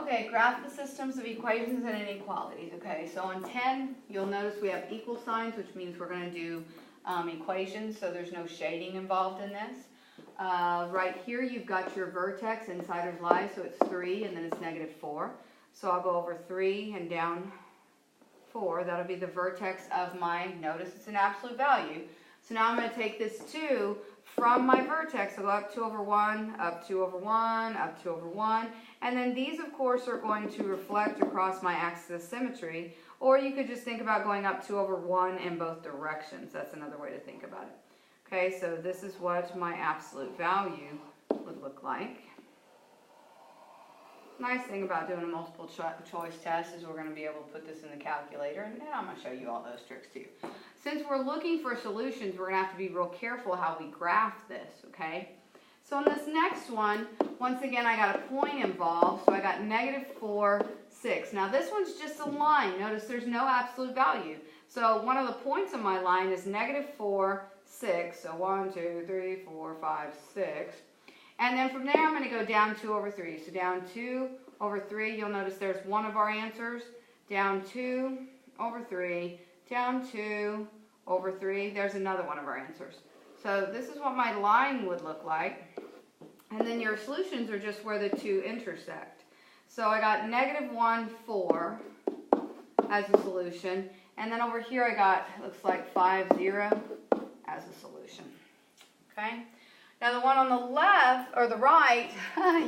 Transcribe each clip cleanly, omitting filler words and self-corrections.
Okay, graph the systems of equations and inequalities. Okay, so on 10, you'll notice we have equal signs, which means we're going to do equations, so there's no shading involved in this. Right here, you've got your vertex, insiders lie, so it's 3, and then it's negative 4. So I'll go over 3 and down 4. That'll be the vertex of my, notice it's an absolute value. So now I'm going to take this 2 from my vertex. I'll go up 2 over 1, up 2 over 1, up 2 over 1. And then these, of course, are going to reflect across my axis of symmetry. Or you could just think about going up 2 over 1 in both directions. That's another way to think about it. Okay, so this is what my absolute value would look like. Nice thing about doing a multiple choice test is we're going to be able to put this in the calculator, and I'm going to show you all those tricks too. Since we're looking for solutions, we're going to have to be real careful how we graph this, okay? So on this next one, once again, I got a point involved, so I got negative 4, 6. Now this one's just a line. Notice there's no absolute value. So one of the points on my line is negative 4, 6. So 1, 2, 3, 4, 5, 6. And then from there, I'm going to go down 2 over 3. So down 2 over 3, you'll notice there's one of our answers. Down 2 over 3, down 2 over 3. There's another one of our answers. So this is what my line would look like. And then your solutions are just where the two intersect. So I got negative 1, 4 as a solution. And then over here I got, looks like 5, 0 as a solution. Okay? Now the one on the left, or the right,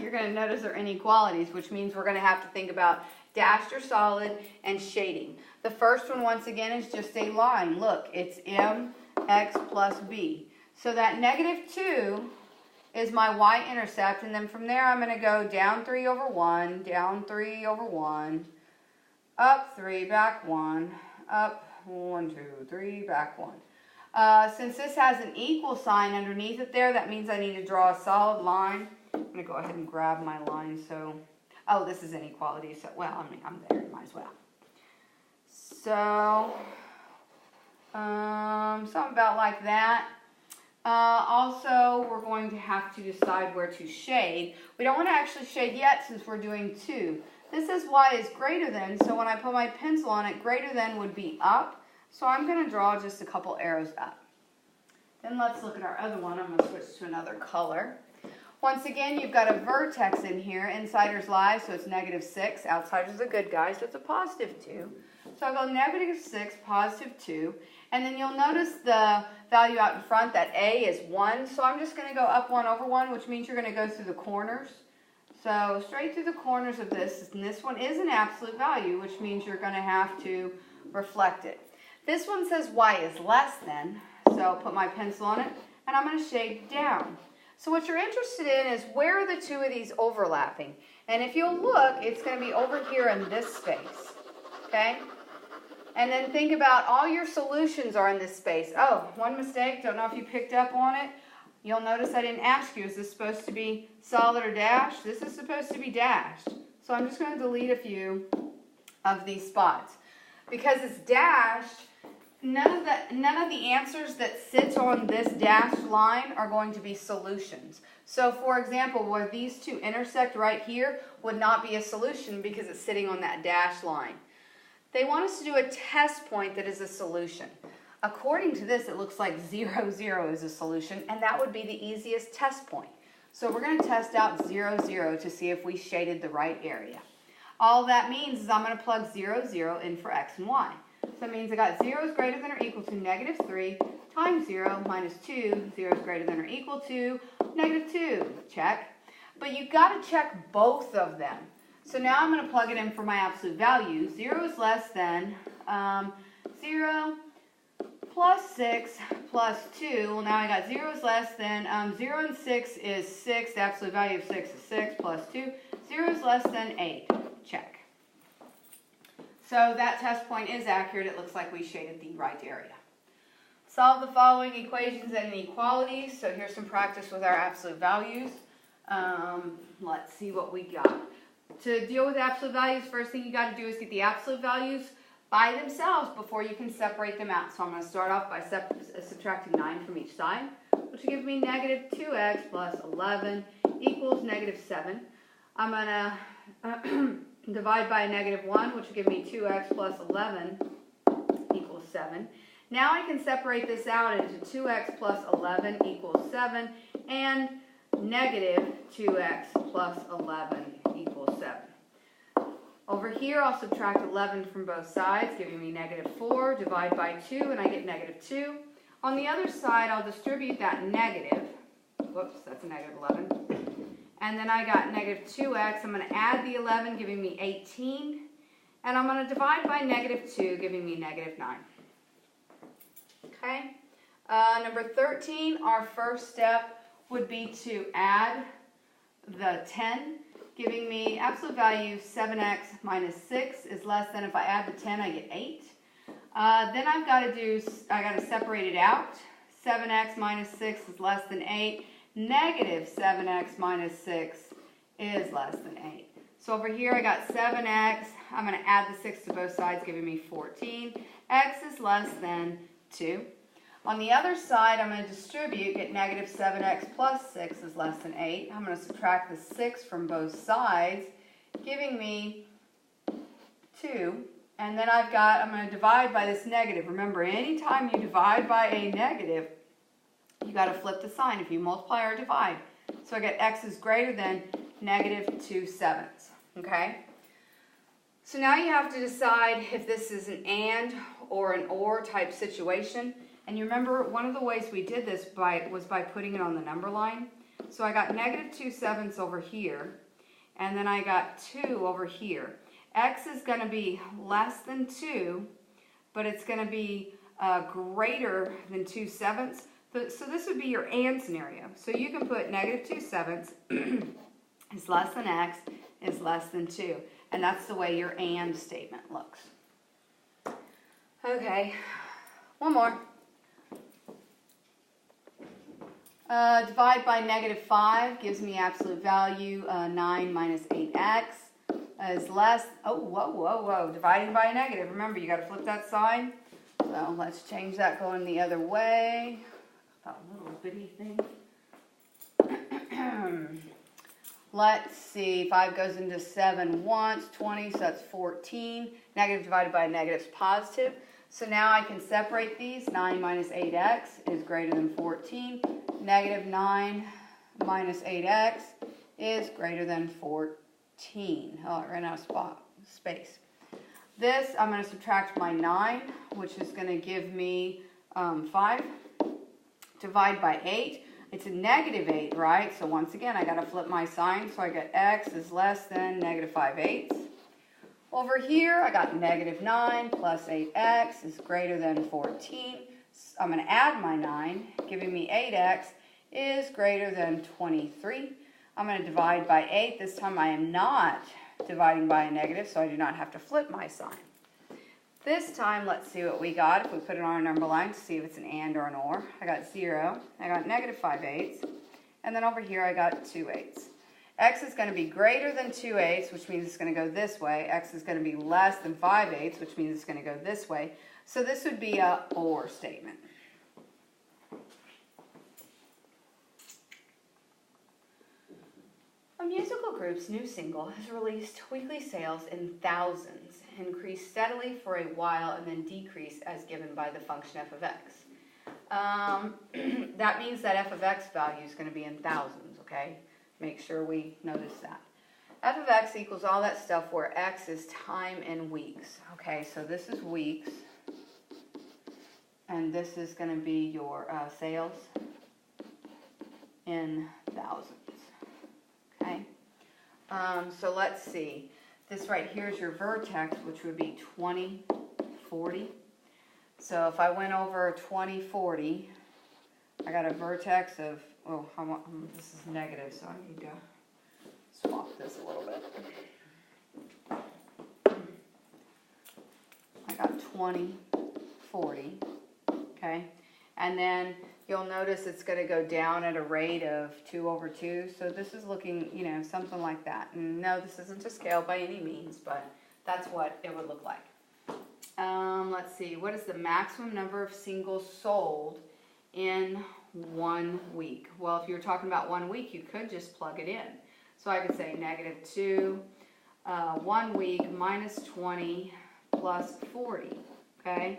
you're going to notice are inequalities, which means we're going to have to think about dashed or solid and shading. The first one, once again, is just a line. Look, it's mx plus b. So that negative 2 is my y-intercept, and then from there I'm going to go down 3 over 1, down 3 over 1, up 3, back 1, up 1, 2, 3, back 1. Since this has an equal sign underneath it there, that means I need to draw a solid line. I'm going to go ahead and grab my line. So, oh, this is inequality. So, well, I mean, I'm there. Might as well. So, something about like that. Also, we're going to have to decide where to shade. We don't want to actually shade yet since we're doing 2. This is y is greater than, so when I put my pencil on it, greater than would be up. So I'm going to draw just a couple arrows up. Then let's look at our other one. I'm going to switch to another color. Once again, you've got a vertex in here. Insiders lie, so it's negative 6. Outsiders are the good guys, so it's a positive 2. So I'll go negative 6, positive 2. And then you'll notice the value out in front, that A is 1. So I'm just going to go up 1 over 1, which means you're going to go through the corners. So straight through the corners of this, and this one is an absolute value, which means you're going to have to reflect it. This one says y is less than, so I'll put my pencil on it, and I'm going to shade down. So what you're interested in is where are the two of these overlapping? And if you'll look, it's going to be over here in this space, okay? And then think about all your solutions are in this space. Oh, one mistake, don't know if you picked up on it. You'll notice I didn't ask you, is this supposed to be solid or dashed? This is supposed to be dashed. So I'm just going to delete a few of these spots. Because it's dashed, none of the answers that sit on this dashed line are going to be solutions. So for example, where these two intersect right here would not be a solution because it's sitting on that dashed line. They want us to do a test point that is a solution. According to this, it looks like 0, 0 is a solution, and that would be the easiest test point. So we're going to test out 0, 0 to see if we shaded the right area. All that means is I'm going to plug 0, 0 in for x and y. So that means I got 0 is greater than or equal to negative 3 times 0 minus 2. 0 is greater than or equal to negative 2. Check. But you've got to check both of them. So now I'm going to plug it in for my absolute value. 0 is less than 0 plus 6 plus 2. Well, now I got 0 is less than 0 and 6 is 6. The absolute value of 6 is 6 plus 2. 0 is less than 8. Check. So that test point is accurate. It looks like we shaded the right area. Solve the following equations and inequalities. So here's some practice with our absolute values. Let's see what we got. To deal with absolute values, first thing you got to do is get the absolute values by themselves before you can separate them out. So I'm going to start off by subtracting 9 from each side, which will give me negative 2x plus 11 equals negative 7. I'm going to divide by a -1, which will give me 2x plus 11 equals 7. Now I can separate this out into 2x plus 11 equals 7 and negative 2x plus 11 equals 7. Over here, I'll subtract 11 from both sides, giving me -4, divide by 2, and I get -2. On the other side, I'll distribute that negative. Whoops, that's a -11. And then I got -2x. I'm going to add the 11, giving me 18. And I'm going to divide by -2, giving me -9. Okay. Number 13, our first step would be to add the 10, giving me absolute value 7x minus 6 is less than, if I add the 10, I get 8. Then I got to separate it out. 7x minus 6 is less than 8. Negative 7x minus 6 is less than 8. So over here I got 7x. I'm going to add the 6 to both sides, giving me 14. X is less than 2. On the other side, I'm going to distribute, get negative 7x plus 6 is less than 8. I'm going to subtract the 6 from both sides, giving me 2. And then I'm going to divide by this negative. Remember, anytime you divide by a negative, you got to flip the sign if you multiply or divide. So I get x is greater than -2/7. Okay? So now you have to decide if this is an and or an or type situation. And you remember, one of the ways we did this was by putting it on the number line. So I got -2/7 over here, and then I got 2 over here. X is going to be less than 2, but it's going to be greater than 2/7. So this would be your and scenario. So you can put -2/7 is less than x is less than 2. And that's the way your and statement looks. Okay, one more. Divide by -5 gives me absolute value 9 minus 8x is less. Oh, whoa. Dividing by a negative. Remember, you got to flip that side. So let's change that going the other way. That little bitty thing. Let's see. 5 goes into 7 once. 20, so that's 14. Negative divided by a negative is positive. So now I can separate these. 9 minus 8x is greater than 14. Negative 9 minus 8x is greater than 14. Oh, I ran out of space. This, I'm going to subtract my 9, which is going to give me 5. Divide by 8. It's a -8, right? So once again, I got to flip my sign. So I got x is less than -5/8. Over here, I got -9 plus 8x is greater than 14. I'm going to add my 9, giving me 8x is greater than 23. I'm going to divide by 8. This time I am not dividing by a negative, so I do not have to flip my sign. This time, let's see what we got if we put it on our number line to see if it's an and or an or. I got 0. I got -5/8. And then over here, I got 2/8. X is going to be greater than 2/8, which means it's going to go this way. X is going to be less than 5/8, which means it's going to go this way. So this would be a or statement. A musical group's new single has released weekly sales in thousands, increased steadily for a while, and then decreased as given by the function f of x. That means that f of x value is going to be in thousands, okay? Make sure we notice that. F of x equals all that stuff where x is time in weeks. Okay, so this is weeks, and this is going to be your sales in thousands. Okay, so let's see. This right here is your vertex, which would be 2040. So if I went over 2040, I got a vertex of, this is negative, so I need to swap this a little bit. I got 2040, okay? And then you'll notice it's going to go down at a rate of 2/2. So this is looking, something like that. And no, this isn't to scale by any means, but that's what it would look like. Let's see. What is the maximum number of singles sold in 1 week? Well, if you're talking about 1 week, you could just plug it in. So So I could say negative 2, 1 week minus 20 plus 40, okay?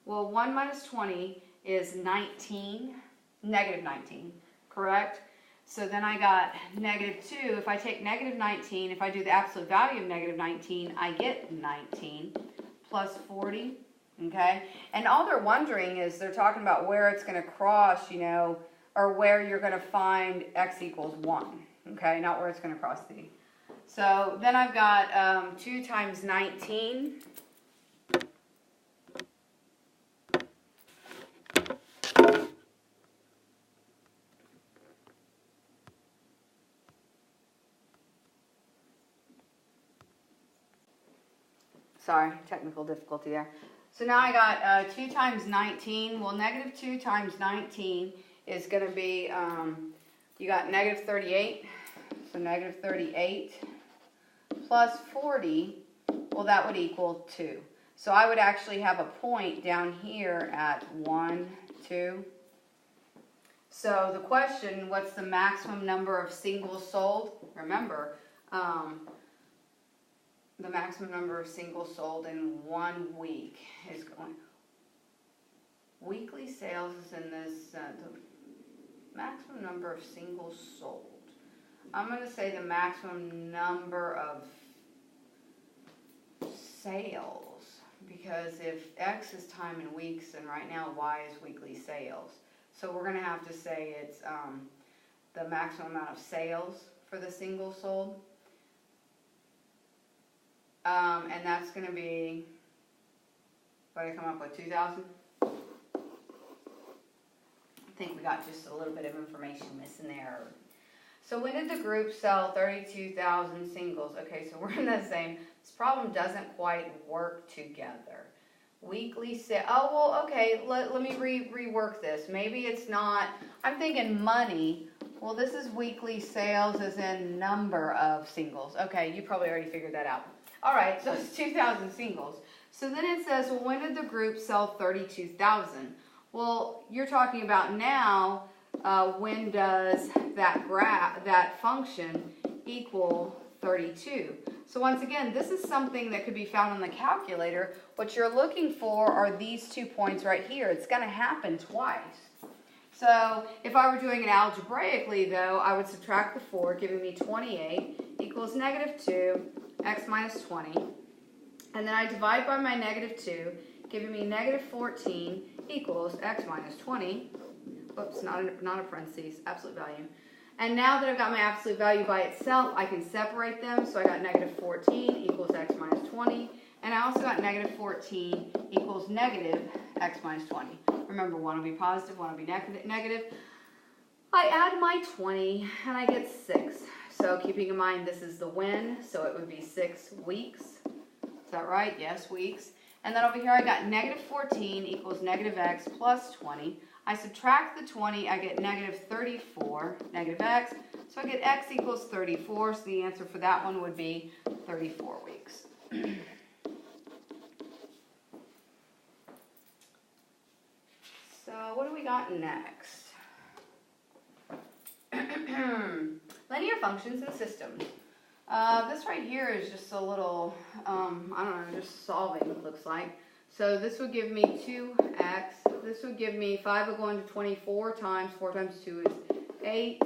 Well, 1 minus 20 is 19, negative 19, correct? So then I got negative 2. If I take negative 19, if I do the absolute value of negative 19, I get 19 plus 40, okay? And all they're wondering is they're talking about where it's going to cross, you know, or where you're going to find x equals 1, okay? Not where it's going to cross the. So then I've got 2 times 19. Sorry, technical difficulty there. So now I got 2 times 19. Well, negative 2 times 19 is going to be, you got negative 38. So negative 38 plus 40, well, that would equal 2. So I would actually have a point down here at 1, 2. So the question, what's the maximum number of singles sold? Remember, the maximum number of singles sold in 1 week is going. Weekly sales is in this, the maximum number of singles sold. I'm going to say the maximum number of sales, because if X is time in weeks and right now Y is weekly sales. So we're going to have to say it's the maximum amount of sales for the singles sold. And that's going to be, what did I come up with, 2,000? I think we got just a little bit of information missing there. So when did the group sell 32,000 singles? Okay, so we're in the same. This problem doesn't quite work together. Weekly sale. Oh, well, okay, let me rework this. Maybe it's not, I'm thinking money. Well, this is weekly sales as in number of singles. Okay, you probably already figured that out. All right, so it's 2,000 singles. So then it says, well, when did the group sell 32,000? Well, you're talking about now, when does that function equal 32? So once again, this is something that could be found on the calculator. What you're looking for are these 2 points right here. It's going to happen twice. So if I were doing it algebraically, though, I would subtract the 4, giving me 28 equals negative 2. X minus 20, and then I divide by my negative 2, giving me negative 14 equals x minus 20. Whoops, not a parentheses, absolute value. And now that I've got my absolute value by itself, I can separate them. So I got negative 14 equals x minus 20, and I also got negative 14 equals negative x minus 20. Remember, one will be positive, one will be negative. I add my 20, and I get 6. So keeping in mind this is the when, so it would be 6 weeks. Is that right? Yes, weeks. And then over here I got negative 14 equals negative x plus 20. I subtract the 20, I get negative 34, negative x. So I get x equals 34, so the answer for that one would be 34 weeks. So what do we got next? Linear functions and systems. This right here is just a little, I don't know, just solving, it looks like. So this would give me 2x. This would give me 5 will go into 24 times 4 times 2 is 8.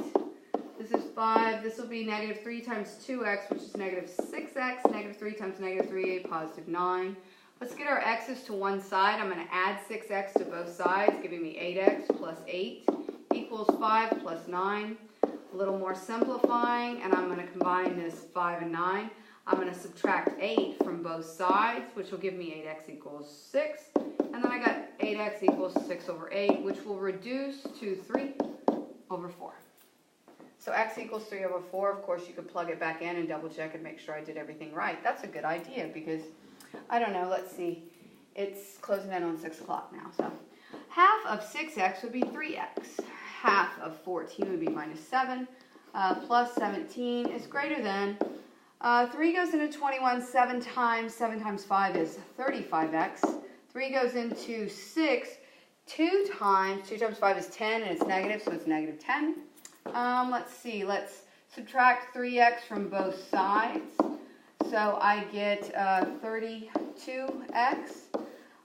This is 5. This will be negative 3 times 2x, which is negative 6x. Negative 3 times negative 3, 8, positive 9. Let's get our x's to one side. I'm going to add 6x to both sides, giving me 8x plus 8 equals 5 plus 9. A little more simplifying, and I'm going to combine this 5 and 9. I'm going to subtract 8 from both sides, which will give me 8x equals 6. And then I got 8x equals 6 over 8, which will reduce to 3 over 4. So x equals 3 over 4. Of course, you could plug it back in and double check and make sure I did everything right. That's a good idea because, I don't know, let's see. It's closing in on 6 o'clock now. So half of 6x would be 3x. Half of 14 would be minus 7. Plus 17 is greater than. 3 goes into 21 7 times. 7 times 5 is 35x. 3 goes into 6 2 times. 2 times 5 is 10, and it's negative, so it's negative 10. Let's see. Let's subtract 3x from both sides. So I get 32x.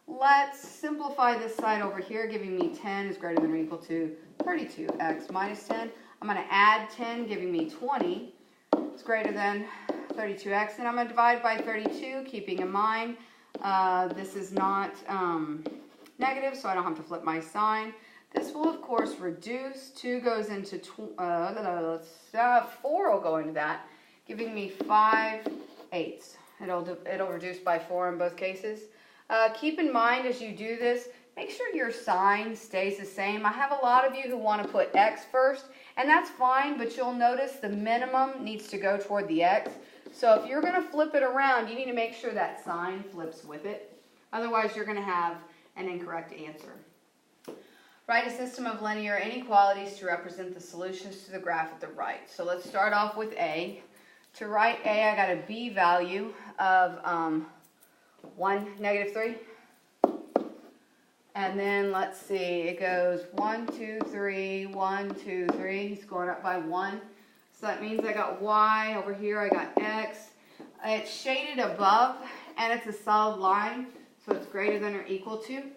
Let's simplify this side over here, giving me 10 is greater than or equal to 32x minus 10. I'm going to add 10, giving me 20 is greater than 32x. And I'm going to divide by 32, keeping in mind this is not negative, so I don't have to flip my sign. This will, of course, reduce. 2 goes into 4 will go into that, giving me 5/8. It'll reduce by 4 in both cases. Keep in mind as you do this, make sure your sign stays the same. I have a lot of you who want to put x first, and that's fine, but you'll notice the minimum needs to go toward the x. So if you're going to flip it around, you need to make sure that sign flips with it. Otherwise, you're going to have an incorrect answer. Write a system of linear inequalities to represent the solutions to the graph at the right. So let's start off with A. To write A, I got a B value of 1, -3. And then let's see, it goes 1, 2, 3, 1, 2, 3. He's going up by 1. So that means I got Y. Over here I got X. It's shaded above, and it's a solid line, so it's greater than or equal to.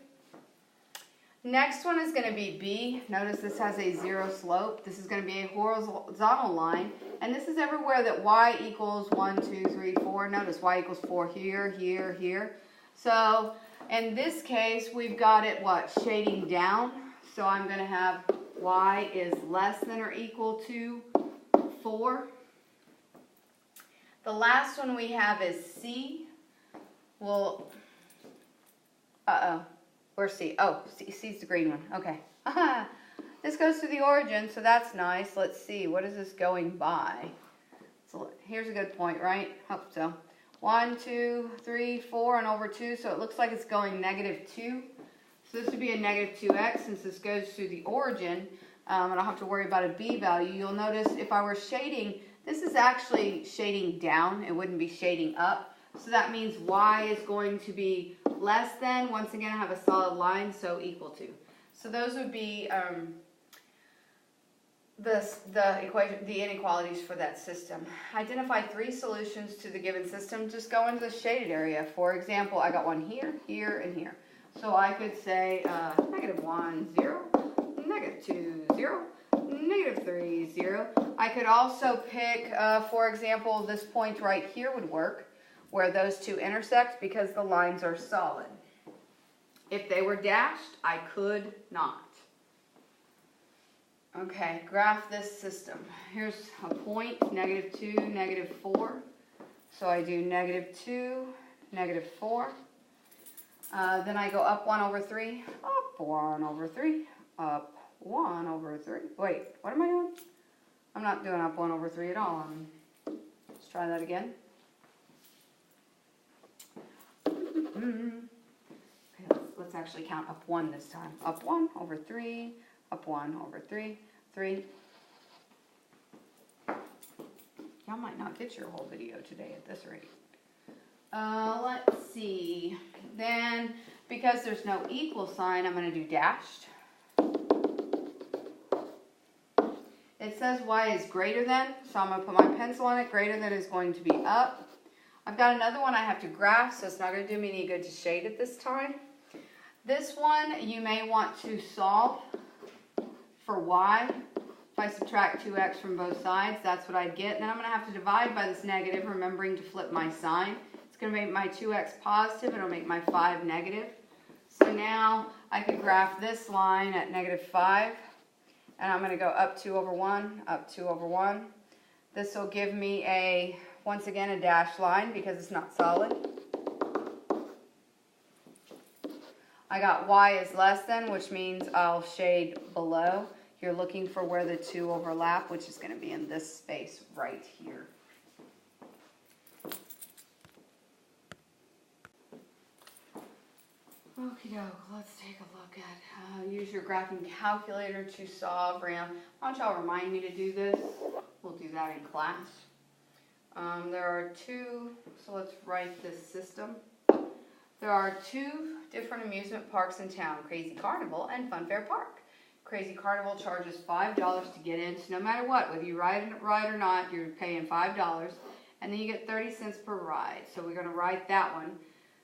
Next one is going to be B. Notice this has a 0 slope. This is going to be a horizontal line. And this is everywhere that Y equals 1, 2, 3, 4. Notice Y equals 4 here, here, here. So in this case, we've got it, what, shading down. So I'm going to have Y is less than or equal to 4. The last one we have is C. Well, where's C? Oh, C's the green one. Okay. This goes to the origin, so that's nice. Let's see. What is this going by? So here's a good point, right? Hope so. 1, 2, 3, 4, and over 2. So it looks like it's going -2. So this would be a -2x since this goes to the origin. I don't have to worry about a B value. You'll notice if I were shading, this is actually shading down. It wouldn't be shading up. So that means Y is going to be less than, once again, I have a solid line, so equal to. So those would be the inequalities for that system. Identify 3 solutions to the given system. Just go into the shaded area. For example, I got one here, here, and here. So I could say -1, 0, -2, 0, -3, 0. I could also pick, for example, this point right here would work, where those two intersect because the lines are solid. If they were dashed, I could not. Okay, graph this system. Here's a point, -2, -4. So I do -2, -4. Then I go up 1 over 3, up 1 over 3, up 1 over 3. Wait, what am I doing? I'm not doing up 1 over 3 at all. Let's try that again. Okay, let's actually count up 1 this time. Up 1 over 3, up 1 over 3, 3. Y'all might not get your whole video today at this rate. Let's see. Then, because there's no equal sign, I'm going to do dashed. It says Y is greater than, so I'm going to put my pencil on it. Greater than is going to be up. I've got another one I have to graph, so it's not going to do me any good to shade it this time. This one you may want to solve for Y. If I subtract 2x from both sides, that's what I'd get. Then I'm going to have to divide by this negative, remembering to flip my sign. It's going to make my 2x positive, and it'll make my 5 negative. So now I could graph this line at -5, and I'm going to go up 2 over 1, up 2 over 1. This will give me once again, a dashed line because it's not solid. I got Y is less than, which means I'll shade below. You're looking for where the 2 overlap, which is going to be in this space right here. Okie doke, let's take a look at, use your graphing calculator to solve RAM. Why don't y'all remind me to do this? We'll do that in class. There are 2, so let's write this system. There are 2 different amusement parks in town, Crazy Carnival and Funfair Park. Crazy Carnival charges $5 to get in. So no matter what, whether you ride or not, you're paying $5. And then you get 30 cents per ride. So we're going to write that one.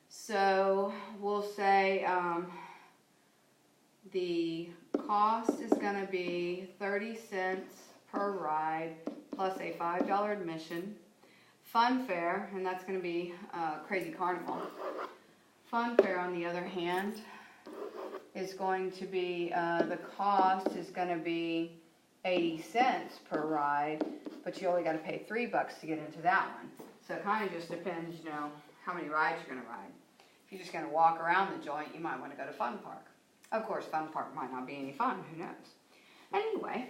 So we'll say the cost is going to be 30 cents per ride plus a $5 admission. Fun fare, and that's going to be Crazy Carnival. Fun fare, on the other hand, is going to be, the cost is going to be 80 cents per ride, but you only got to pay $3 to get into that one. So it kind of just depends, you know, how many rides you're going to ride. If you're just going to walk around the joint, you might want to go to Fun Park. Of course, Fun Park might not be any fun, who knows. Anyway,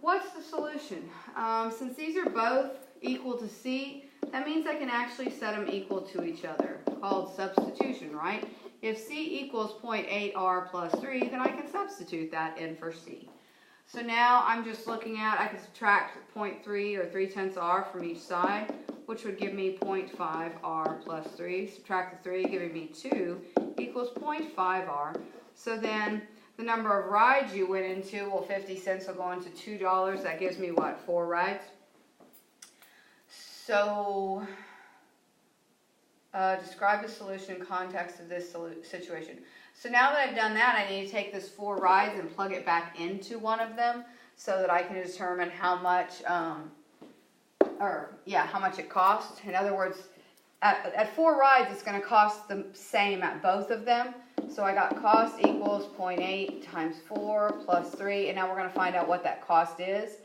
what's the solution? Since these are both equal to C, that means I can actually set them equal to each other, called substitution, right? If C equals 0.8R plus 3, then I can substitute that in for C. So now I'm just looking at, I can subtract 0.3 or 3/10 R from each side, which would give me 0.5 R plus 3. Subtract the 3, giving me 2, equals 0.5 R. So then the number of rides you went into, well, 50 cents will go into $2. That gives me what, 4 rides? So describe the solution in context of this situation. So now that I've done that, I need to take this 4 rides and plug it back into one of them so that I can determine how much, how much it costs. In other words, at 4 rides, it's going to cost the same at both of them. So I got cost equals 0.8 times 4 plus 3, and now we're going to find out what that cost is.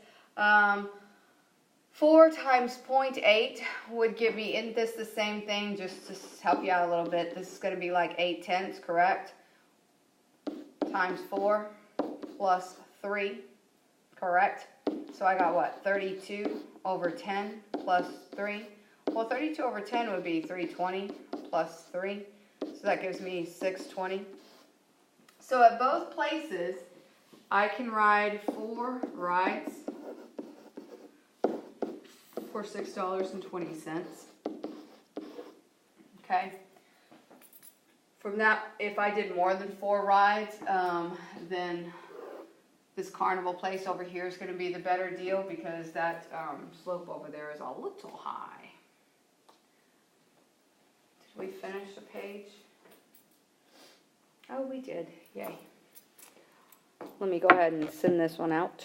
4 times 0.8 would give me, isn't this the same thing, just to help you out a little bit, this is going to be like 8/10, correct? Times 4 plus 3, correct? So I got what, 32 over 10 plus 3? Well, 32 over 10 would be 320 plus 3, so that gives me 620. So at both places, I can ride 4 rides for $6.20. Okay. From that, if I did more than 4 rides, then this Carnival place over here is going to be the better deal because that slope over there is a little high. Did we finish the page? Oh, we did. Yay. Let me go ahead and send this one out.